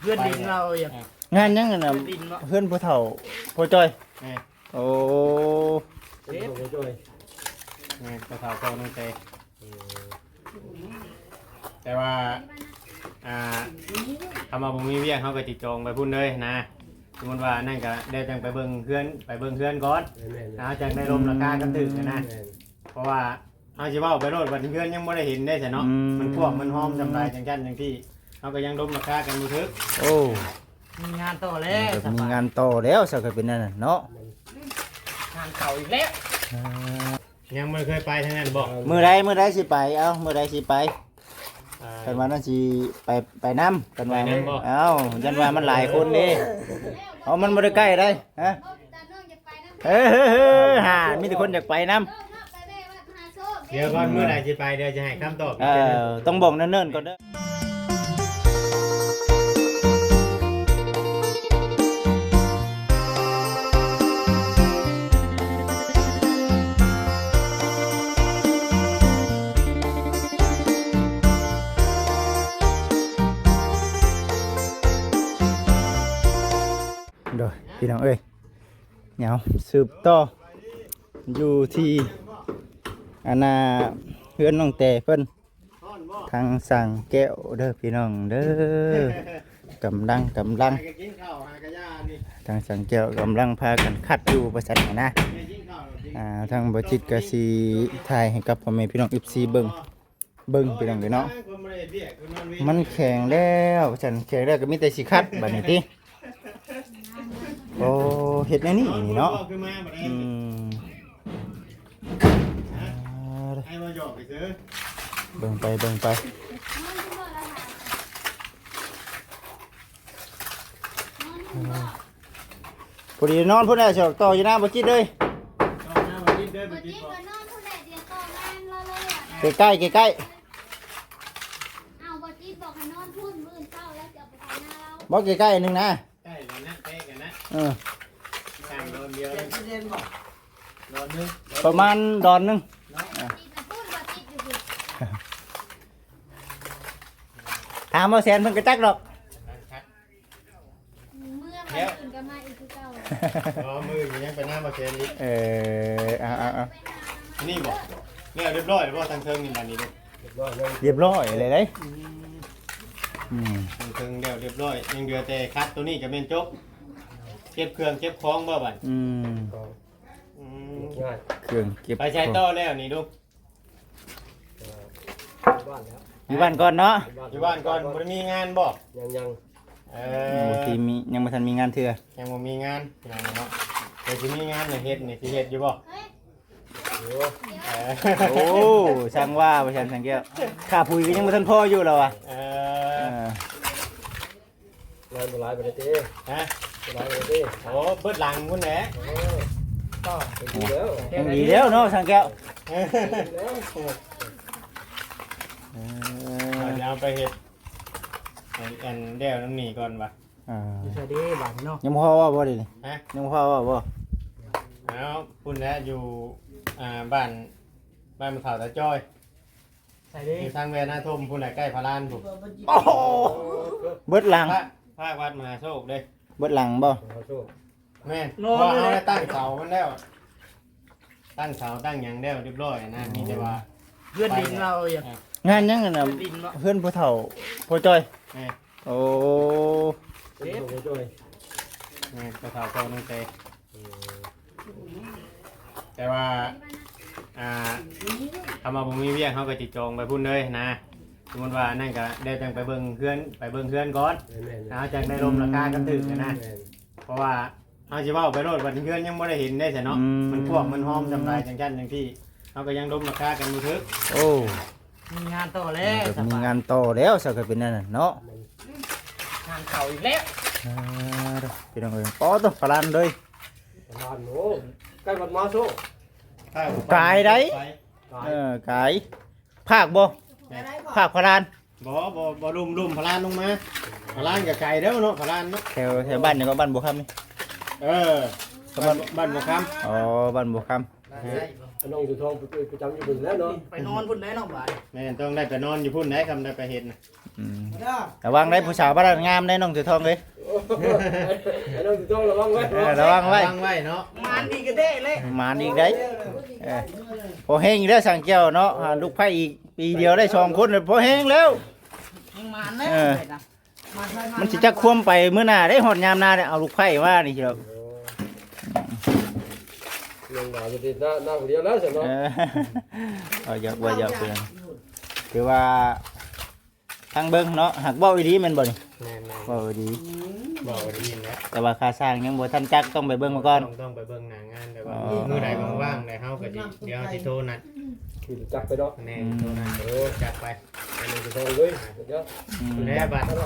เพื่อนดินเราอย่าง งานยังไงนะเพื่อนผู้เฒ่าผู้จ้อยโอ้ เอ๊ะ ผู้ช่วย ผู้เฒ่าเขาน้องเตแต่ว่าทำมาผมมีเวียงเขาก็ติดจองไปพุ่นเลยนะสมมติว่านั่นก็ได้จังไปเบิ่งเพื่อนก่อนนะจังได้ลมราคากันถึงนะเพราะว่าเอาชิว่าไปโลดวันเพื่อนยังไม่ได้เห็นได้ใช่เนาะมันพวกมันหอมจำลายจังจันจังที่เขาก็ยังลมราคากันมือทึก โอ้ มีงานต่อแล้ว มีงานต่อแล้วสักก็เป็นนั่นน่ะเนาะ งานเก่าอีกแล้ว ยังไม่เคยไปทางนั้นบอก มื้อใดสิไปเอ้ามื้อใดสิไปกันว่านั่นสิไปนำกันว่าเอ้ายันว่ามันหลายคนเด้เอามันบ่ได้ใกล้ได้ฮะหามีแต่คนอยากไปนำ เดี๋ยวก่อนเมื่อไหร่จะไปเดี๋ยวจะให้คำตอบ ต้องบอกเนิ่นๆก่อนเด้อโดยพี่น้องเอ้ยเหนียวสืบต่ออยู่ที่อาณาเพื่อนน้องแต่เพิ่นทางสั่งแก้วเด้อพี่น้องเด้อกำลังทางสั่งแก้วกำลังพากันคัดอยู่ประสันนะทางบจิตกสีถ่ายให้กับพ่อแม่พี่น้อง14เบิ่งพี่น้องเด้อเนาะมันแข็งแล้วฉันแข็งแล้วก็มีแต่สิคัดบัดนี้ติโอ้เฮ็ดแนวนี้นี่เนาะเบิ่งไปพอดีนอนพุ่นได้เฉยต่ออยู่หน้าบ่จิตเลยใกล้เอาบอจีบอกให้นอนพุ่นมื้อเช้าแล้วจะเอาไปทำหน้าเรา บ่ใกล้ๆนึงนะ ใกล้กันนะใกล้กันนะ สั่งโดนเดียวเย็นบอกโดนนึง ประมาณดอนนึง จีนะพุ่นบอจีอยู่สิ ถามว่าแสนเพิ่นก็จักดอก เมื่อวันอื่นก็มาอีกคือเก่า มือยังไปหน้ามาเชนดิ เอา นี่บอกเนี่ยเรียบร้อยแล้วทางเทิงนี่แบบนี้ เรียบร้อยเลยเด้ ทางเทิงเรียบร้อยยังเหลือแต่คัดตัวนี้จะเป็นจบเก็บเครื่องเก็บของบ่บัด ง่าย เครื่องเก็บ ไปใช้ต่อแล้วนี่ดู บ้านแล้ว อยู่บ้านก่อนเนาะ อยู่บ้านก่อนบ่ได้มีงานบ่ ยัง บางทีมียังบ่ทันมีงานเทื่อ ยังบ่มีงานเนาะแต่สิมีงานเนี่ยเฮ็ดนี่สิเฮ็ดอยู่บ่ โอ้ช่างว่าบ่ช่างแก้วค่าปุ๋ยก็ยังบ่ทันพออยู่แล้วอ่ะ งานโบราณไปเลยตี ฮะ โบราณไปเลยตี โอ้เบิดหลังพุ่นแหละ ก็เป็นดีแล้ว ยังดีแล้วเนาะช่างแก้ว เดี๋ยวไปเฮ็ดอันเดี๋ยวน้ำหนีก่อนว่ะ สวัสดีบ้านเนาะ ยังบ่พอว่าบ่ดิ ฮะ ยังบ่พอว่าบ่ แล้วพุ่นแล้วอยู่บ้านมะขาวตาจ้อย ใส่ดิ อยู่ทางเวนาทมพุ่นแหละใกล้พารานพุ่น โอ้เบิดหลัง ภาควัดมหาโชคเด้ เบิดหลังบ่ ขอโชค แม่นเพราะเขาได้ตั้งเสามันแล้ว ตั้งเสาตั้งหยังแล้วเรียบร้อยนะมีแต่ว่า เพื่อนดินเราอย่าง งานยังไงนะ ดินเนาะ เพื่อนผู้เฒ่าผู้จ้อย แม่ โอ้ เป็นผู้ช่วย แม่กระเถาเขาน้องเตแต่ว่าทำมาผมมีเวียงเขาก็ติดจองไปพุ่นเลยนะสมมติว่านั่นก็ได้จังไปเบิ่งเพื่อนก่อนนะจังได้ลมราคากันถึงนะเพราะว่าเอาชิว่าไปโลดวันเพื่อนยังไม่ได้เห็นได้ใช่เนาะมันพวกมันหอมจำลายจังจันจังที่เขาก็ยังลมราคากันมือทึก โอ้ มีงานต่อแล้ว มีงานต่อแล้วสักก็เป็นนั่นน่ะเนาะ งานเก่าอีกแล้ว พี่น้องเอ้ยอ๋อต้องพลานเลย บ้านโน้ใกล้วัดมาโชค กายได้กายภาคบ่ภาคพลาน บ่ลุ่มพลานลงมาพลานกับไก่เด้อเนาะพลานเนาะ แถวบ้านนี่ก็บ้านบัวคำนี่ บ้านบัวค อ๋อบ้านบัวค น้องอยู่ทองประจำอยู่บึงแล้วเนาะ ไปนอนพุ่นได้เนาะบ้าน ำแม่ต้องได้ไปนอนอยู่พุ่นได้คำได้ไปเห็น ำ ระวังได้ผู้สาวบ้านงามได้น้องถือทองเลย ไอ้น้องอยู่ต้องระวังไว้ ระวังไว้ ไว้เนาะ มันดีก็ได้เลย มาอีกได้พอแห้งแล้วสั่งเจ้าเนาะลูกไผ่อีกปีเดียวได้2คนพอแห้งแล้ว มันนะ มันสิจักคว่ำไปมื้อหน้าได้หอดยามหน้าได้เอาลูกไผ่ว่านี่เด้อ เรื่องหนาจะติดหน้าคนเดียวแล้วสิเนาะ เอาอยากว่าอยากเพื่อนคือว่าทางเบิ่งเนาะหักเว้าอีดีแม่นบ่นี่ แม่น เว้าอีดี ๆบอกได้ยินแล้ว แต่ว่าค่าสร้างยังบ่ทันจักต้องไปเบิ่งมาก่อน ต้องไปเบิ่งหน้างานแต่ว่ามื้อใดว่างๆได้เฮาก็สิเดี๋ยวสิโทรนัด ขี่จักไปเนาะ แน่โทรนัดจัดไป ไอ้น้องอยู่ต้องเลยเดี๋ยว แล้วบัดอัน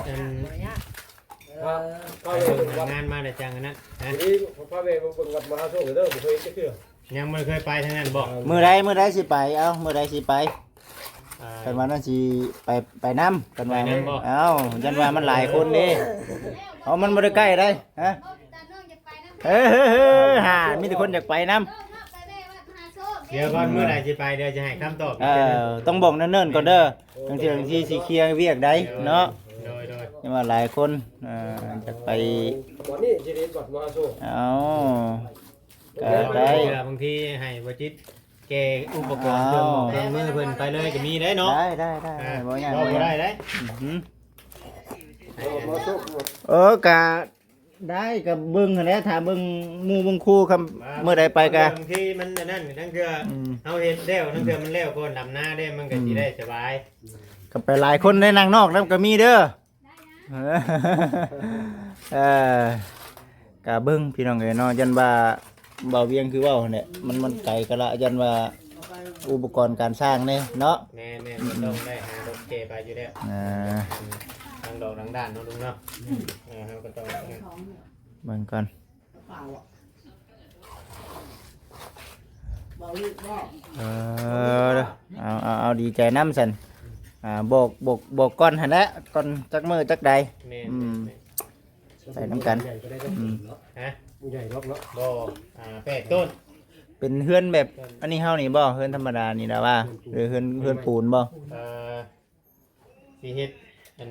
พา ไป ไป เบิ่ง วัด งานมาได้จังอันนั้นนะ ทีนี้พาไปเบิ่งวัดมหาโชคเด้อบ่เคยเชื่อ ยังไม่เคยไปทางนั้นบ่ มื้อใดสิไปเอ้ามื้อใดสิไปกันว่านั่นสิไปนำกันว่าเอ้ายันว่ามันหลายคนเด้เอามันบ่ได้ใกล้ได้ฮะ แต่น้องจะไปน้ำ เออหามีแต่คนอยากไปนำ ไปแม่วัดมหาโชค เดี๋ยวก่อนมื้อใดสิไปเดี๋ยวจะให้คำตอบ ต้องบอกเนิ่นๆก่อนเด้อบางทีสิเคลียร์เวียกได้เนาะ โดย ยังว่าหลายคนจะไป วันนี้สิเรียนวัดมหาโชค เอาก็ ได้ ได้ บางทีให้บ่จิตแกอุปกรณ์เครื่องหมอเครื่องมือเพิ่นไปเลยก็มีได้เนาะ ได้บ่ยาก บ่ได้ได้ มหาโชค กะได้กับเบิ่งหั่นแหละถ้าเบิ่งหมู่เบิ่งคู่คำเมื่อใดไปกะ บางทีมันนั่นทั้งเทื่อเฮาเฮ็ดแล้วทั้งเทื่อมันแล้วก่อนดำหน้าได้มันก็สิได้สบาย ก็ไปหลายคนได้นางนอกนำก็มีเด้อกะเบิ่งพี่น้องเอ้ยเนาะยันว่าเบาเวียงคือเว้าหั่นแหละมันไกลกะละยันว่าอุปกรณ์การสร้างเนี่ยเนาะ แม่มันต้องได้หารถเกไปอยู่แล้วทางดอกทางด้านเนาะลุงเนาะเฮาก็ต้อง เบิ่งก่อนเอาดีใจน้ำสันบอกก้อนหันแหละก้อนจักมือจักใด แม่ ใส่น้ำกัน ฮะ ใหญ่รอบเนาะ บ่8ต้น เป็นเฮือนแบบอันนี้เฮานี่บ่เฮือนธรรมดานี่นะว่าหรือเฮือนปูนบ่ สิเฮ็ดอัน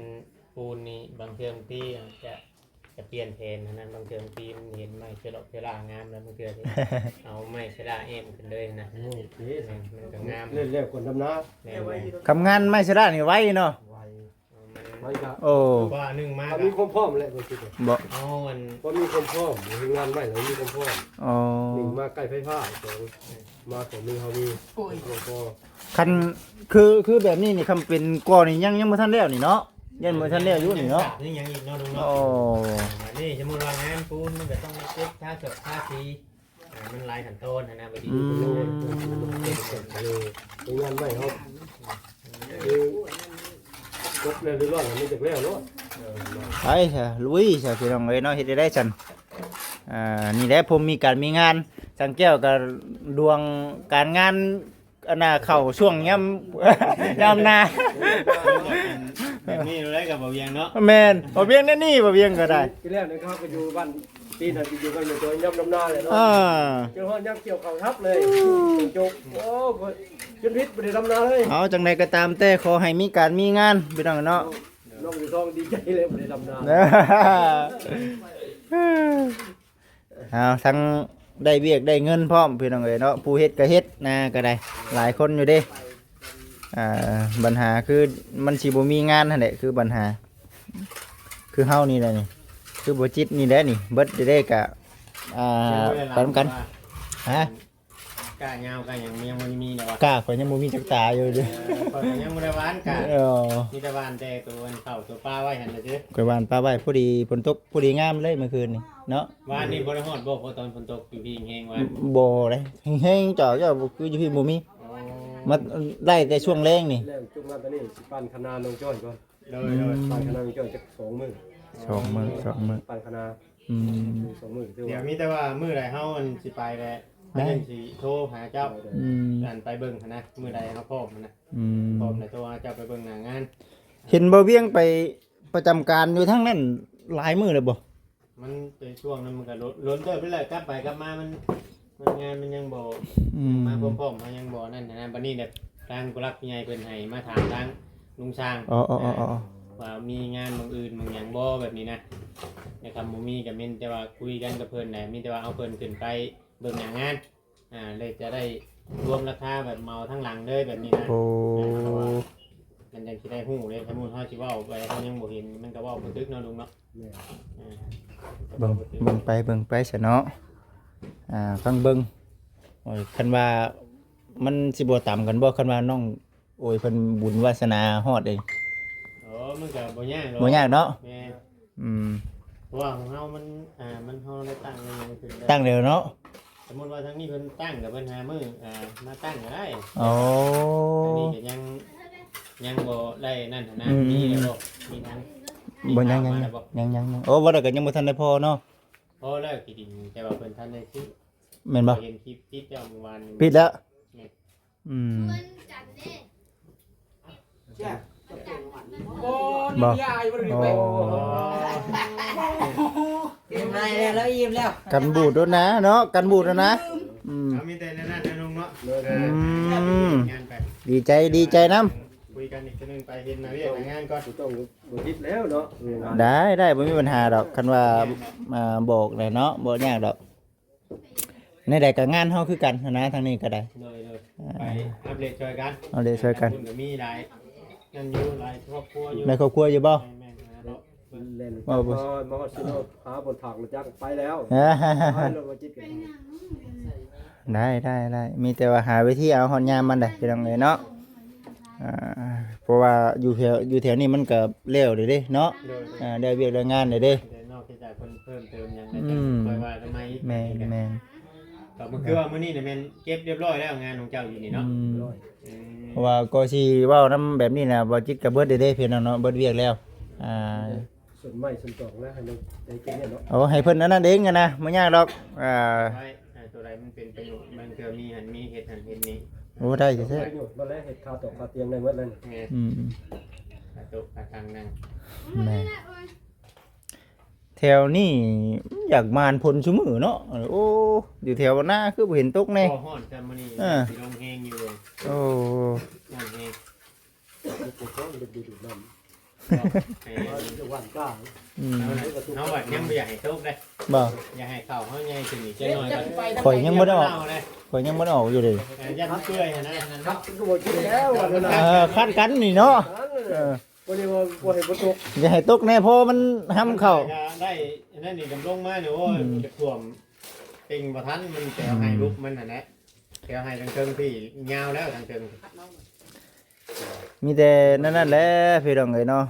ปูนนี่บางเทื่อที่จะเปลี่ยนแผนนั้นบางเทื่อที่มันเห็นไม้เชลางามแล้วบางเทื่อเอาไม้ชะลาเอ็มขึ้นเลยนะมันก็งาม เล่นเร็วกว่าดำน้ ทำงานไม่ใช่ได้นี่ไว้เนาะ ไว้ครับ โอ้ ว่าหนึ่งมาก มีความพร้อมแหละบ่คิด บ่ เอาอัน พอมีความพร้อมมีงานใหม่แล้วมีความพร้อม อ๋อ หนึ่งมาใกล้ไฟฟ้าสองมาของมีเฮามีความพร้อม คันคือแบบนี้นี่คำเป็นก่อนี่ยังบ่ทันแล้วนี่เนาะยังบ่ทันแล้วอยู่นี่เนาะ นี่ยังอีกเนาะลุงเนาะ โอ้ นี่สมมุติว่างานปูนมันก็ต้องเช็คท่าจดท่าทีมันลายขั้นตอนนะบดี มีงานใหม่เฮาคือจบแล้วเรียบร้อยแล้วมีจักแล้วเนาะ ไปซะลุยซะพี่น้องเอ้ยเนาะเฮ็ดได้ซั่นนี่แหละผมมีการมีงานสังแก้วก็ดวงการงานอันน่ะเข้าช่วงยามหน้า แบบนี้เราได้กับบ่เวียงเนาะ แม่นบ่เวียงแน่นี่บ่เวียงก็ได้ ที่แรกนะครับก็อยู่บ้านปีนั้นอยู่กันอยู่ตัวย่ำน้ำหน้าเลยเนาะ อ่า เจ้าฮอดย่ำเกี่ยวเขาทับเลยจบโอ้จนพิษบ่ได้ดำนาเลย เอาจังใดก็ตามแต่ขอให้มีการมีงานพี่น้องเนาะ น้องอยู่ท้องดีใจเลยบ่ได้ดำนา เอาทั้งได้เวียกได้เงินพร้อมพี่น้องเอ้ยเนาะผู้เฮ็ดก็เฮ็ดนะก็ได้หลายคนอยู่เด้ปัญหาคือมันสิบ่มีงานนั่นแหละคือปัญหาคือเฮานี่แหละนี่คือบ่จิตนี่แหละนี่เบิดได้ก็ไปนำกันฮะ กะยาวกะยังมันมีเนาะ กล้าข่อยยังบ่มีจักตาอยู่เด้ ข่อยยังบ่ได้หวานกะ เออ มีแต่หวานแต่ตัวมันเข้าตัวปลาไว้หั่นน่ะซื่อ ข่อยหวานปลาไว้พอดีฝนตกพอดีงามเลยเมื่อคืนนี่เนาะ วานนี่บ่ได้ฮอดบ่เพราะตอนฝนตกพี่แห้งๆวาน บ่เลยแห้งๆจ่อก็คืออยู่พี่บ่มีมาได้แต่ช่วงแรงนี่ แล้วจุกงานตอนนี้สิปั่นคณะลงจ้อยก่อน โดย ปั่นคณะลงจ้อยจัก2มื้อ สองมื้อ ปั่นคณะ อืม 2มื้อคือ เดี๋ยว ว่า มีแต่ว่ามื้อใดเฮามันสิไปแหละเพิ่นสิโทรหาเจ้า อืม อันไปเบิ่งหั่นนะมื้อใดเฮาพร้อมหั่นนะ อืม พร้อมแล้วโทรหาเจ้าไปเบิ่งหน้างาน เห็นบ่เวียงไปประจำการอยู่ทั้งนั้นหลายมื้อเลยบ่ มันเป็นช่วงนั้นมันก็ล้นเติบไปเลยกลับไปกลับมามันงานมันยังบ่ อืม มาพร้อมๆมันยังบ่นั่นนะบัดนี้แบบทางผู้รักผู้ใหญ่เพิ่นให้มาถามทางลุงช้าง อ๋อ ว่ามีงานบางอื่นบางอย่างบ่แบบนี้นะนะครับบ่มีก็มีแต่ว่าคุยกันกับเพิ่นน่ะมีแต่ว่าเอาเพิ่นขึ้นไปเบิ่งหน้างานเลยจะได้รวมราคาแบบเมาทั้งหลังเลยแบบนี้นะ โอ้ มันยังสิได้ฮู้เลยสมมุติเฮาสิเว้าไปเฮายังบ่เห็นมันก็เว้าบ่ถึกเนาะลุงเนาะ เบิ่งไปซะเนาะฟังเบิ่งโอ้ยคันว่ามันสิบ่ต่ำกันบ่คันว่าน้องโอ้ยเพิ่นบุญวาสนาฮอดเอง มันก็บ่ยากหรอก บ่ยากเนาะ แม่ เพราะว่าของเฮามันเฮาได้ตั้งเลยยังขึ้นได้ ตั้งเร็วเนาะ สมมุติว่าทางนี้เพิ่นตั้งกับเพิ่นหามื้อมาตั้งก็ได้ โอ้ อันนี้ก็ยังบ่ได้นั่นนะ อืม มีแล้วบ่มีทาง บ่ยัง มีทามาแล้วบ่ โอ้บ่ได้ก็ยังบ่ทันได้พอเนาะ พอแล้วกี่ดินแต่ว่าเพิ่นทันได้ซื้อ แม่นบ่ เห็นคลิปที่เจ้าเมื่อวาน ปิดแล้ว แม่น เงินจันเด้ โอ้ บ่ ยายบ่ได้ โอ้ ไปอิ่มแล้วอิ่มแล้ว กันบูดด้วยนะเนาะกันบูดด้วยนะเอามีแต่นั่นนะลุงเนาะ งานไป ดีใจน้ คุยกันอีกทีนึงไปเห็นมาเรียกงานก่อน ต้องบ่คิดแล้วเนาะ ำได้บ่มีปัญหาดอกคันว่ามาบอกเลยเนาะบ่ยากดอกในใดก็งานเฮาคือกันนะทางนี้ก็ได้ เลยไปอัปเดตช่วยกัน เอาเดช่วยกัน คุณก็มีหลายงานอยู่หลายครอบครัวอยู่ ในครอบครัวอยู่บ่ แม่นๆเนาะ เล่นมาสิโนหาบนถังรถจักรไปแล้วไปรถมาจิตกัน ได้มีแต่ว่าหาวิธีเอาฮอดยามมันได้พี่น้องเอ้ยเนาะเพราะว่าอยู่แถวนี้มันก็แล้วเด้เนาะ โดย ได้เวียกได้งานเด้ แต่นอกจากคนเพิ่มเติมอย่างไรจะคอยว่าทำไม แม่น ก็มันคือว่ามื้อนี้เนี่ยแม่นเก็บเรียบร้อยแล้วงานของเจ้าอยู่นี่เนาะ เพราะว่าก็สิเว้านำแบบนี้น่ะบ่จิตก็เบิดเด้พี่น้องเนาะเบิดเวียกแล้วส่วนไม้ส่วนตอกแล้วให้มันได้กินเนี่ยเนาะ เอาให้เพิ่นอันนั้นเองนะบ่ยากดอกไว้ตัวใดมันเป็นประโยชน์มันคือมีหันมีเห็ดหันเห็ดนี้ โอ้ได้แท้ มาแล้วเห็ดคาตกคาเตียงได้หมดเลย ไงกระตุกกระตังนั่ง แม่แถวนี้อยากมานพลซุมื้อเนาะโอ้อยู่แถวหน้าคือบ่เห็นตกแน่ พอฮ้อนจะมื้อนี้สิลงแฮงอยู่เลย โอ้ ฮ้อนแฮง ปวดท้องดึกๆน้ำ ให้ จะหวานกล้า เฮาว่ายังบ่อยากให้ตกเด้ บ่ อย่าให้เข้าเฮาใหญ่ขึ้นอีกจักหน่อยก่อน ข่อยยังบ่ได้ออกข่อยยังบ่ได้ออกอยู่เลย ยันเปื่อยนะครับ ก็บอกกินแล้ววันนั้น คัดกันนี่เนาะ วันนี้ว่าเห็นฝนตก อย่าให้ตกแน่เพราะมันห้ำเข้า ได้นั่นนี่กำลงมาเนี่ยโอ้ยจะท่วมติงบ่ทันมันแถวให้ลุกมันน่ะนะแถวให้ทางเทิงพี่ยาวแล้วทางเทิง มีแต่นั่นแหละพี่น้องเอ้ยเนาะ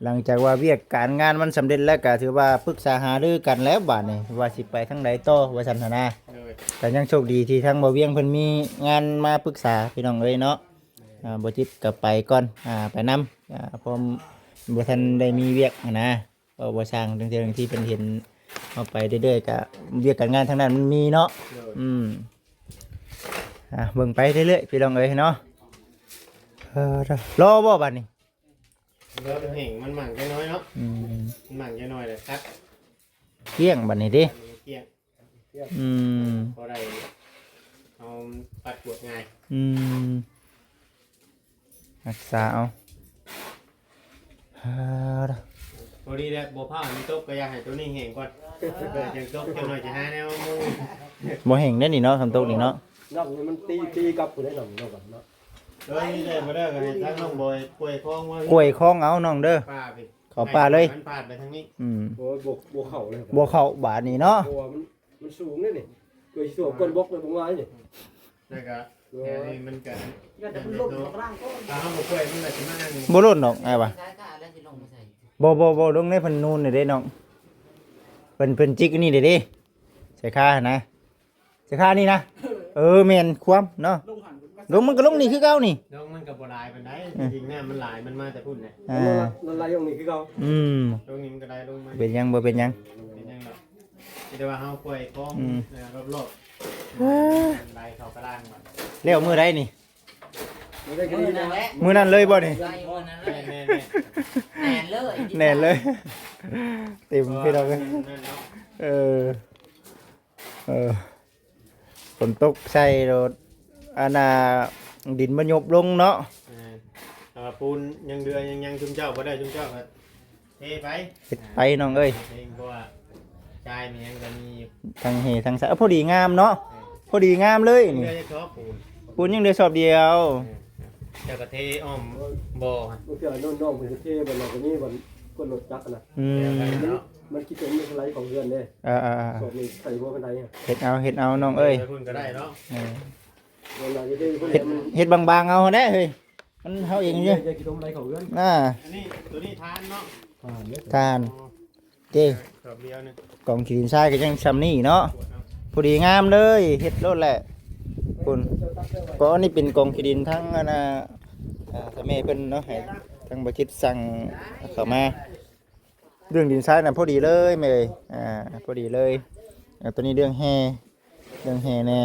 หลังจากว่าเวียกการงานมันสำเร็จแล้วก็ถือว่าปรึกษาหารือกันแล้วบัดนี้ว่าสิไปทางใดต่อว่าซั่นหั่นนะ เลย แต่ยังโชคดีที่ทางบ่เวียงเพิ่นมีงานมาปรึกษาพี่น้องเอ้ยเนาะบ่จิตก็ไปก่อนไปนำเพราะบ่ทันได้มีเวียกนะก็บ่สร้างจังซี่ที่เพิ่นเห็นเอาไปเรื่อยๆก็เวียกการงานทางนั้นมันมีเนาะ เลย เบิ่งไปเรื่อยๆพี่น้องเอ้ยเนาะรอบ่บัดนี้ เริ่มแห้งมันหมั่งแค่น้อยเนาะมันหมั่งแค่น้อยเลยครับ เที่ยงบัดนี้เด้ เกี่ยง พอได้เอาปัดปวดง่าย รักษาเอาพอดีแล้วบัวผ้ามันตกก็อยากให้ตัวนี้แห้งก่อนยังตกเจ้าหน่อยจะหาแนวมู บ่แห้งได้นี่เนาะคำตกนี่เนาะ น้ำนี่มันตีกับผู้ได้หน่อยเนาะ โดยนี่เลยมาเด้อกันทั้งน้องบอยป่วยคล้องว่าก ล้วยคล้องเอาน้องเด้อ ป้าพี่ ขอป้าเลย มันพาดไปทางนี้ โอ้ยบวกเข่าเลย บ่เข้าบาดนี้เนาะ เพราะว่ามันสูงนี่นี่เกิดสูงก้นบกเลยบ่ง่ายนี่ แล้วก็แค่นี้มันก็ถ้าเขาบอกป่วยมันจะมานั่ง บ่ล้นดอกไอ้ว่าบ่ลงในเพิ่นนูนนี่เด้น้องเพิ่นจิกอันนี่เด้ใส่ค่านะใส่ค่านี่นะแม่นความเนาะลงมันก็ลงนี่คือเก่านี่ น้องมันกับบัวลายเป็นไดจริงๆเนี่ยมันลายมันมาแต่พุ่นเนี่ย ละลายอย่างนี้คือเขา ตรงนี้มันก็ได้ลงมา เป็นยังบ่เป็นยัง เป็นยังหรอกแต่ว่าเขาป่วยคล้องรอบๆลายเขากระด้างมา แล้วมื้อใดนี่ ไม่ได้กินนะ มื้อนั้นเลยบ่นี่ แม่ แน่นเลยเต็มพี่น้องเอ้ย ฝนตกใส่รถอันน่ะดินมันยบลงเนาะ ปูนยังเดือยังชุมเจ้าบ่ได้ชุมเจ้าก็เทไป เฮ็ดไปน้องเอ้ย เองเพราะว่าชายมันยังจะมี ทั้งเฮทั้งสะพอดีงามเนาะพอดีงามเลยนี่ เรือจะชอบปูน ปูนยังได้สอบเดียว เจ้าก็เทอ้อมบ่อ มันเกิดโน่นๆมันเท่บนเราตรงนี้บนก้นรถจักรนะ อืม มันคิดเป็นอะไรของเรือนเด้ ๆ สอบนี่ใส่หัวบันไดอ่ะ เฮ็ดเอาน้องเอ้ย ไปพุ่นก็ได้เนาะ เวลาจะได้คน เฮ็ด มัน เฮ็ดบางๆเอาแน่เฮ้ยมันเฮาเองอยู่ จะคิดตรงอะไรของเรือน น่า อันนี้ตัวนี้ทานเนาะ ทานเจ้ ชอบเดียวนึง กล่องขีดินทรายก็ยังซ้ำนี่เนาะพอดีงามเลยเฮ็ดโลดแหละคุณก็อันนี้เป็นกล่องขีดินทั้งอันน่ะถ้าแม่เพิ่นเนาะให้ทั้งบ่คิดสั่งเข้ามาเรื่องดินทรายน่ะพอดีเลยแม่เอ้ยพอดีเลยตัวนี้เรื่องแห่แน่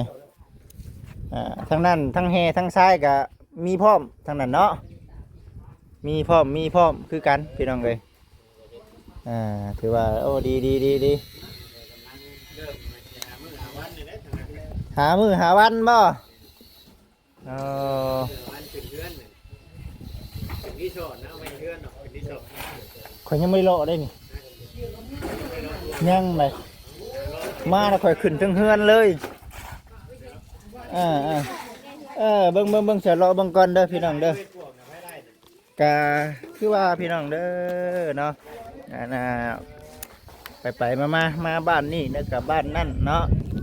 ทั้งนั้นทั้งแห่ทั้งทรายก็มีพร้อมทั้งนั้นเนาะมีพร้อมคือกันพี่น้องเอ้ยถือว่าโอ้ดี เริ่มหามื้อหาวันนี่แหละทางนั้นหามื้อหาวันบ่วันขึ้นเรือนนี่เป็นที่โสดนะเอาไปเรือนเนาะเป็นที่โสด ข่อยยังไม่ได้เลาะได้นี่ยังเลยมาแล้วข่อยขึ้นถึงเฮือนเลยเบิ่งเสียเลาะเบิ่งก่อนเด้อพี่น้องเด้อกะคือว่าพี่น้องเด้อเนาะไปมาบ้านนี่แล้วกับบ้านนั่นเนาะ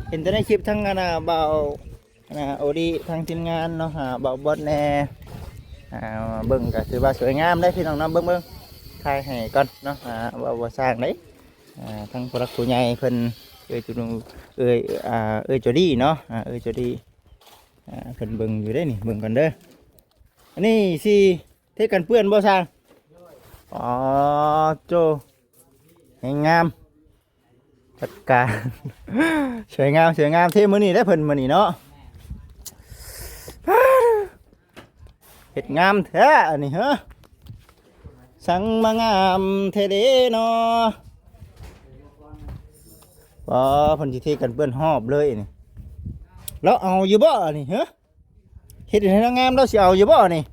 เห็นแต่ในคลิปทั้งเบาโอดีทางทีมงานเนาะเบาบอสแน่เบิ่งก็ถือว่าสวยงามได้พี่น้องเนาะเบิ่งถ่ายให้ก่อนเนาะว่าสร้างได้ทั้งผู้รักผู้ใหญ่เพิ่นจุดจดีเนาะจดีเพิ่นเบิ่งอยู่ได้นี่เบิ่งกันเด้ออันนี้สิเทกันเปื้อนบ่สร้างอ๋อโจงามจัดการสวยงามเทมื้อนี้ได้เพิ่นมื้อนี้เนาะเฮ็ดงามแท้อันนี้ฮะสังมางามเทเดเนาะบ่เพิ่นสิเทกันเปื้อนหอบเลยนี่แล้วเอาอยู่บ่นี่ฮะเฮ็ดให้งามแล้วสิเอาอยู่บ่นี่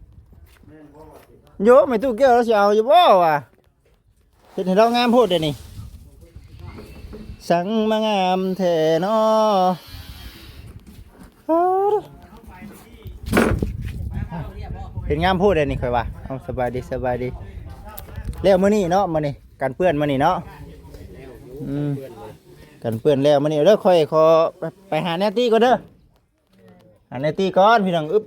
โยไม่ตู้แก้วแล้วสิเอาอยู่บ่วะเฮ็ดให้เรางามโพดเด้นี่สังมางามแท้เนาะเห็นงามโพดเด้นี่ค่อยว่าเอาสบายดีแล้วมื้อนี้เนาะมื้อนี้กันเปื้อนมื้อนี้เนาะกันเปื้อนแล้วมื้อนี้เด้อค่อยขอไปหาแนตตี้ก่อนเด้อหาแนตตี้ก่อนพี่น้องอึบ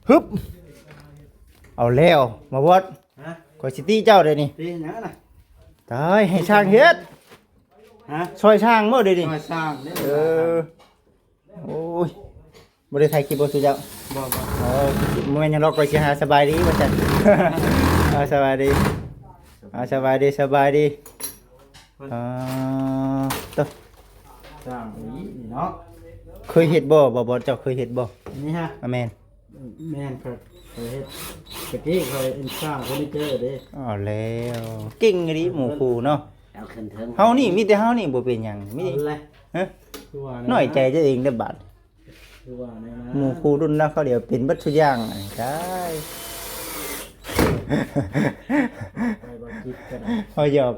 ฮึบเอาแล้วมาบดข่อยสิตี้เจ้าเด้นี่ ตีหยังน่ะ ตายให้ช่างเฮ็ด ฮะ ช่วยช่างมื้อเด้นี่ มาสร้างเด้ โอ้ยบ่ได้ถ่ายคลิปบ่สิเจ้า บ่ มื้อนี้เราก็สิหาสบายดีว่าซั่น สบายดีสบายดีต สร้างนี้นี่เนาะ เคยเฮ็ดบ่เจ้าเคยเฮ็ดบ่ นี่ฮะ แม่น แม่นครับเคยเฮ็ดตะกี้เคยสร้างเฟอร์นิเจอร์เด้ อ๋อแล้วเก่งอีหลีหมู่ครูเนาะ เอาขึ้นเทิง เฮานี่มีแต่เฮานี่บ่เป็นหยังมี เอาเลย ฮะ คือว่า น้อยใจเจ้าเองเด้อบาด คือว่าเนี่ยนะ หมู่ครูรุ่นนั้นเขาเดี๋ยวเป็นเบัดทุกอย่างได้ ไปบ่คิดกัน พอหยอก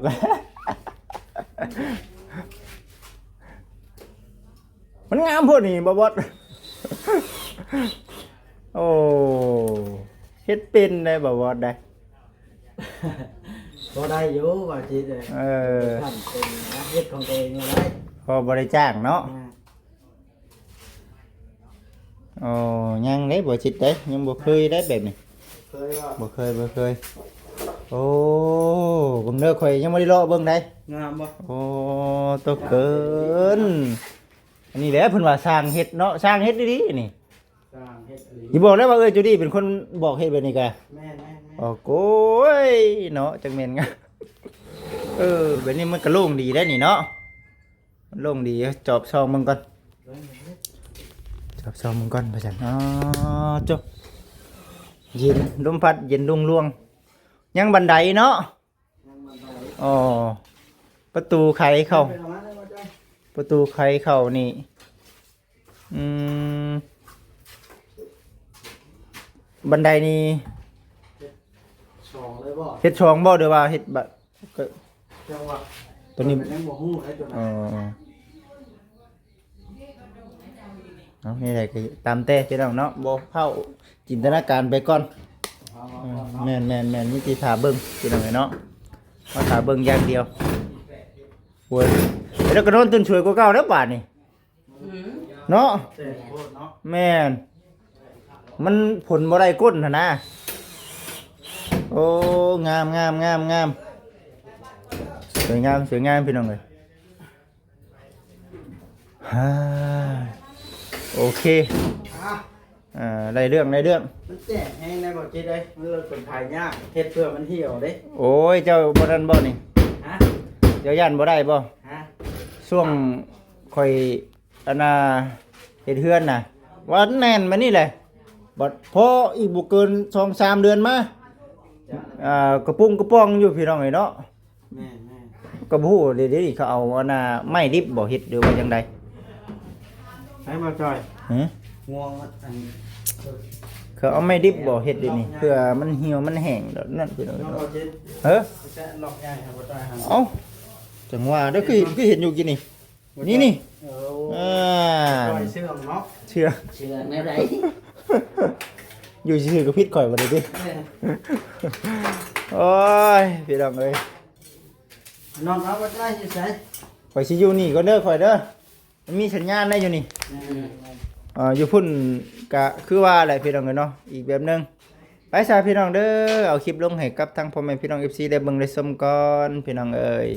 มันงามพวกนี้บ่บดโอ้เฮ็ดเป็นได้บ่บดได้ ก็ได้อยู่ว่าคิดเลย เออ ทำเป็นนะเฮ็ดของตัวเองอยู่ได้ พอบ่ได้จ้างเนาะโอ้ยังได้บ่จิตได้ยังบ่เคยได้แบบนี้ เคยว่า บ่เคยโอ้เบิ่งเด้อข่อยยังบ่ได้เลาะเบิ่งได้ งามบ่ โอ้ตัวเกินอันนี้แหละเพิ่นว่าสร้างเฮ็ดเนาะสร้างเฮ็ดดีๆนี่ สร้างเฮ็ดดี อย่าบอกนะว่าจูดี้เป็นคนบอกเฮ็ดแบบนี้กะ แม่น โอ้โก้ยเนาะจังแม่นกะแบบนี้มันก็โล่งดีได้นี่เนาะมันโล่งดีจอบซองมึงก่อนจอบซองมึงก่อนว่าซั่นอ๋อจบเย็นลมพัดเย็นลุงลวงยังบันไดเนาะอ๋อประตูไขเข้า ประตูไขเข้านี่ บันไดนี่ สองเลยบ่ เฮ็ดช่องบ่หรือว่าเฮ็ดแบบก็ จังหวะ ตัวนี้ ยังบ่ฮู้ไอ้ตัวนั้น เอานี่แหละก็ตามแต่พี่น้องเนาะบ่เข้าจินตนาการไปก่อนแม่นมีที่ถาเบิ่งพี่น้องเนาะมาถาเบิ่งอย่างเดียวโอ้ยแล้วก็นอนตื่นช่วยกว่าเก่าแล้วบาดนี่เนาะ แต่โคตรเนาะ แม่นมันผลบ่ได้ก้นหั่นนะโอ้งามสวยงามพี่น้องเอ้ยฮ่าโอเคได้เรื่อง มันแจกแห้งได้บ่จิตเอ้ยมันเลยเป็นถ่ายยากเฮ็ดเพื่อมันเหี่ยวเด้ โอ้ยเจ้าบ่ทันบ่นี่ ฮะ เดี๋ยวย่านบ่ได้บ่ ฮะ ช่วงค่อยอันน่ะเฮ็ดเฮือนน่ะว่าแน่นมานี่แหละบัดพออีกบ่เกิน 2-3 เดือนมากระปุ้งกระป้องอยู่พี่น้องเอ้ยเนาะ แม่ ก็บ่ฮู้เดี๋ยวนี้เขาเอาอันน่ะไม้ดิบบ่เฮ็ดหรือว่าจังได ให้มาจอย หึ ง่วงอัน เขาเอาไม้ดิบบ่เฮ็ดเดี๋ยวนี้เพื่อมันเหี่ยวมันแห้งแล้วนั่นพี่น้องเอ้ย น้อง เนาะ บ่จิต เฮ้อ แซ่ล็อกใหญ่ครับบ่จอยหั่น เอ้าจังว่าเด้อคือเห็นอยู่กินนี่นี่ เอ อ่า จอยเสื่อมเนาะ เชื่อ เชื่อแนวใด อยู่ซื่อๆก็พิษข่อยบ่ได้ดิโอ้ยพี่น้องเอ้ย น้องเอาบ่จอยสิใส่ ข่อยสิอยู่นี่ก่อนเด้อข่อยเด้อมันมีสัญญาณได้อยู่นี่อยู่พุ่นก็คือว่าแหละพี่น้องเอ้ยเนาะอีกแบบหนึงไปซะพี่น้องเด้อเอาคลิปลงให้กับทางพ่อแม่พี่น้อง FC ได้เบิ่งได้ชมก่อนพี่น้องเอ้ย